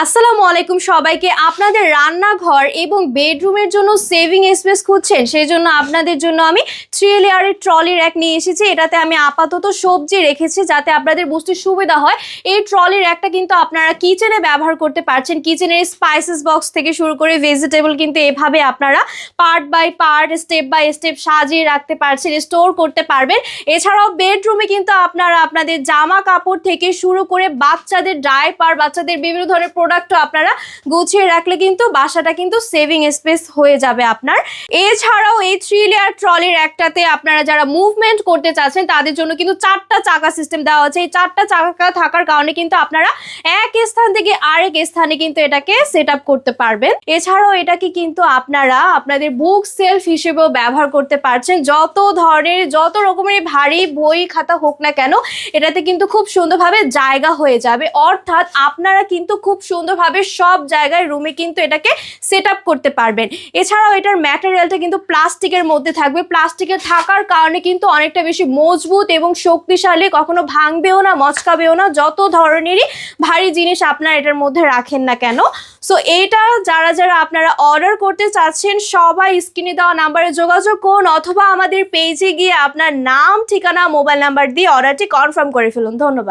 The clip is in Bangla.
আসসালামু আলাইকুম সবাইকে। আপনাদের রান্নাঘর এবং বেডরুমের জন্য সেভিং স্পেস খুঁজছেন, সেই জন্য আপনাদের জন্য আমি 3 লেয়ারের ট্রলি র্যাক নিয়ে এসেছি। এটাতে আমি আপাতত সবজি রেখেছি যাতে আপনাদের বুঝতে সুবিধা হয়। এই ট্রলি র্যাকটা কিন্তু আপনারা কিচেনে ব্যবহার করতে পারছেন। কিচেনের স্পাইসেস বক্স থেকে শুরু করে ভেজিটেবল কিন্তু এভাবে আপনারা part by part, step by step সাজিয়ে রাখতে পারছেন, স্টোর করতে পারবেন। এছাড়াও বেডরুমে কিন্তু আপনারা আপনাদের জামা কাপড় থেকে শুরু করে বাচ্চাদের ডাইপার, বাচ্চাদের বিভিন্ন ধরনের প্রোডাক্টও আপনারা গুছিয়ে রাখলে কিন্তু বাসাটা কিন্তু সেভিং স্পেস হয়ে যাবে আপনার। এছাড়াও এই 3 লেয়ার ট্রলির একটাতে আপনারা যারা মুভমেন্ট করতে চাচ্ছেন তাদের জন্য কিন্তু 4টা চাকা সিস্টেম দেওয়া আছে। এই 4টা চাকা থাকার কারণে কিন্তু আপনারা এক স্থান থেকে আরেক স্থানে কিন্তু এটাকে সেট আপ করতে পারবেন। এছাড়াও এটাকে কিন্তু আপনারা আপনাদের বুক সেলফ হিসেবেও ব্যবহার করতে পারছেন। যত রকমের ভারী বই খাতা হোক না কেন, এটাতে কিন্তু খুব সুন্দরভাবে জায়গা হয়ে যাবে। অর্থাৎ আপনারা কিন্তু খুব সুন্দরভাবে সব জায়গায় রুমে কিন্তু এটাকে সেট আপ করতে পারবেন। এছাড়াও এটার ম্যাটেরিয়ালটা কিন্তু প্লাস্টিকের মধ্যে থাকবে। প্লাস্টিকের থাকার কারণে কিন্তু অনেকটা বেশি মজবুত এবং শক্তিশালী, কখনো ভাঙবেও না, মচকাবেও না, যত ধরনেরই ভারী জিনিস আপনারা এটার মধ্যে রাখেন না কেন। সো এইটা যারা আপনারা অর্ডার করতে চাচ্ছেন সবাই স্ক্রিনে দেওয়া নাম্বারে যোগাযোগ করুন, অথবা আমাদের পেজে গিয়ে আপনার নাম, ঠিকানা, মোবাইল নাম্বার দিয়ে অর্ডারটি কনফার্ম করে ফেলুন। ধন্যবাদ।